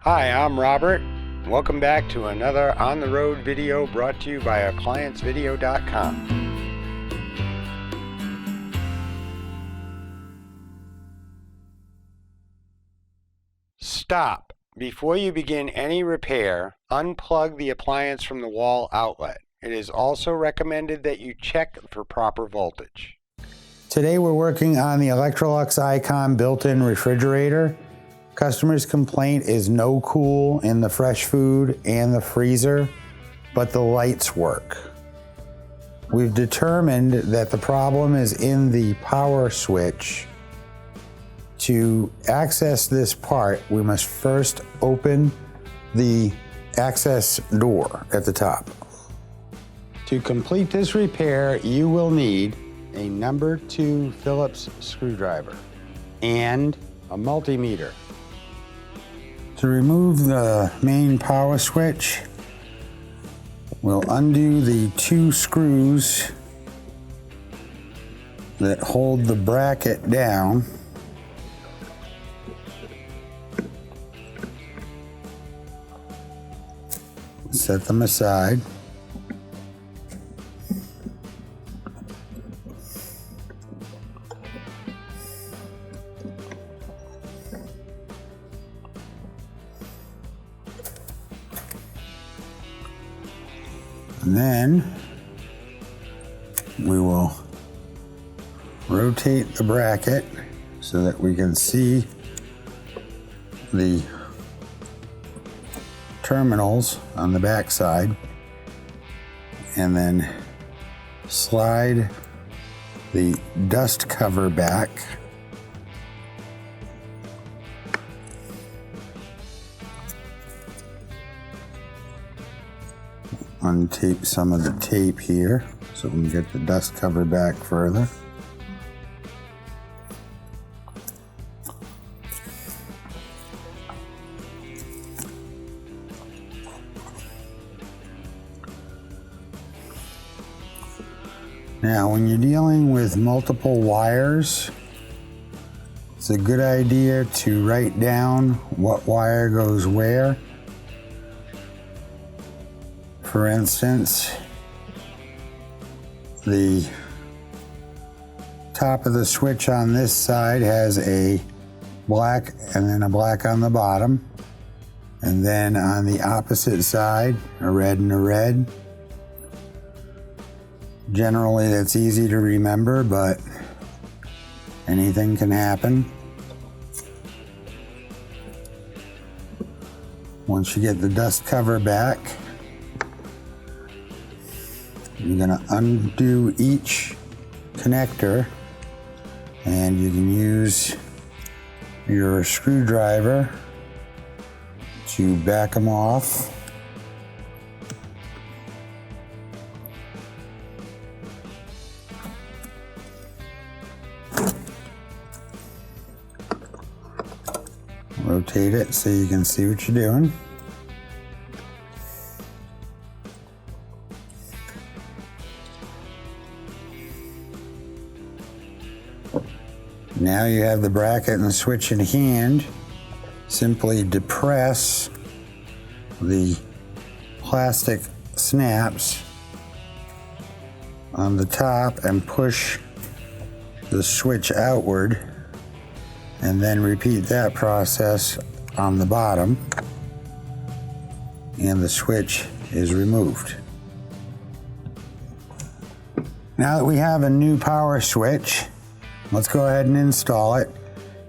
Hi, I'm Robert. Welcome back to another on the road video brought to you by ApplianceVideo.com. Stop. Before you begin any repair, unplug the appliance from the wall outlet. It is also recommended that you check for proper voltage. Today we're working on the Electrolux Icon built-in refrigerator. Customer's complaint is no cool in the fresh food and the freezer, but the lights work. We've determined that the problem is in the power switch. To access this part, we must first open the access door at the top. To complete this repair, you will need a number 2 Phillips screwdriver and a multimeter. To remove the main power switch, we'll undo the 2 screws that hold the bracket down. Set them aside. And then we will rotate the bracket so that we can see the terminals on the back side, and then slide the dust cover back. Untape some of the tape here so we can get the dust cover back further. Now, when you're dealing with multiple wires, it's a good idea to write down what wire goes where. For instance, the top of the switch on this side has a black and then a black on the bottom. And then on the opposite side, a red and a red. Generally, that's easy to remember, but anything can happen. Once you get the dust cover back, you're going to undo each connector, and you can use your screwdriver to back them off. Rotate it so you can see what you're doing. Now you have the bracket and the switch in hand. Simply depress the plastic snaps on the top and push the switch outward, and then repeat that process on the bottom, and the switch is removed. Now that we have a new power switch, let's go ahead and install it.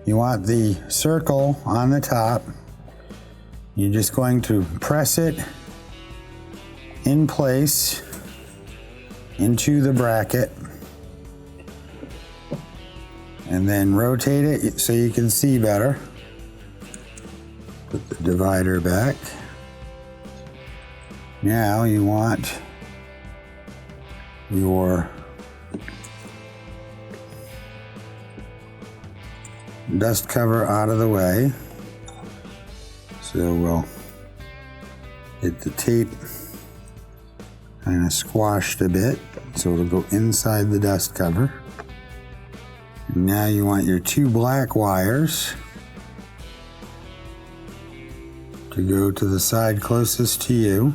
You want the circle on the top. You're just going to press it in place into the bracket, and then rotate it so you can see better. Put the divider back. Now you want your dust cover out of the way. So we'll get the tape kind of squashed a bit so it'll go inside the dust cover. Now you want your 2 black wires to go to the side closest to you.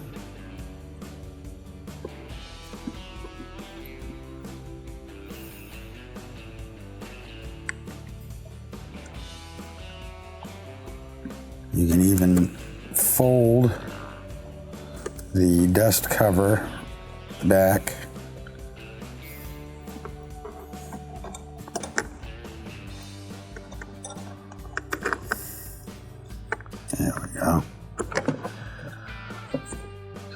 You can even fold the dust cover back. There we go.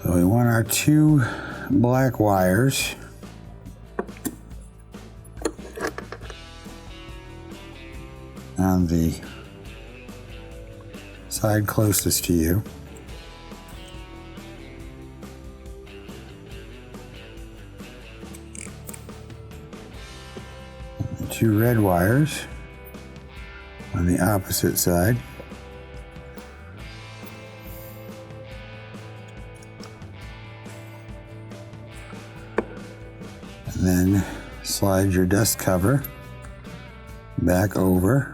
So we want our 2 black wires. On the side closest to you. The 2 red wires on the opposite side. And then slide your dust cover back over.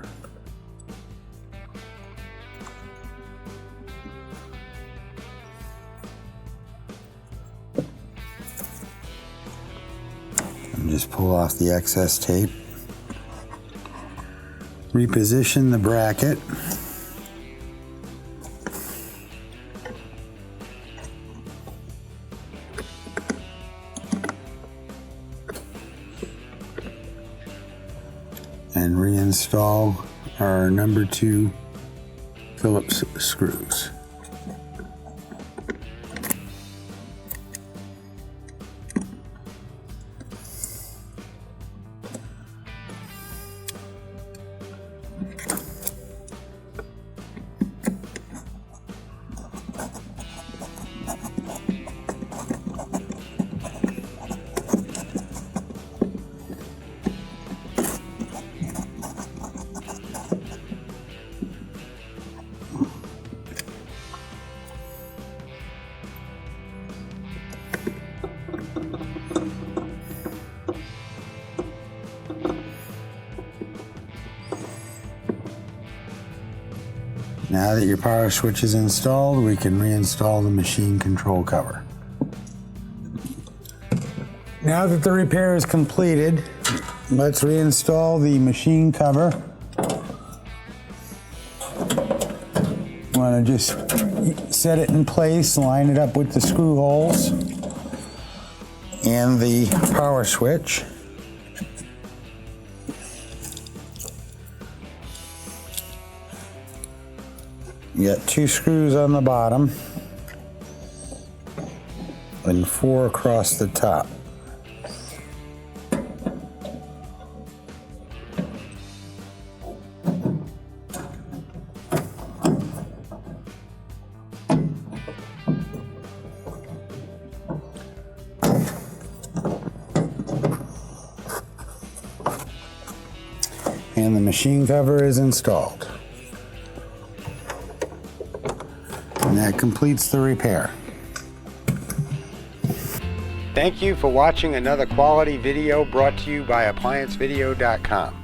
And just pull off the excess tape. Reposition the bracket. And reinstall our number 2 Phillips screws. Now that your power switch is installed, we can reinstall the machine control cover. Now that the repair is completed, let's reinstall the machine cover. Want to just set it in place, line it up with the screw holes and the power switch. You got 2 screws on the bottom and 4 across the top. And the machine cover is installed. And that completes the repair. Thank you for watching another quality video brought to you by ApplianceVideo.com.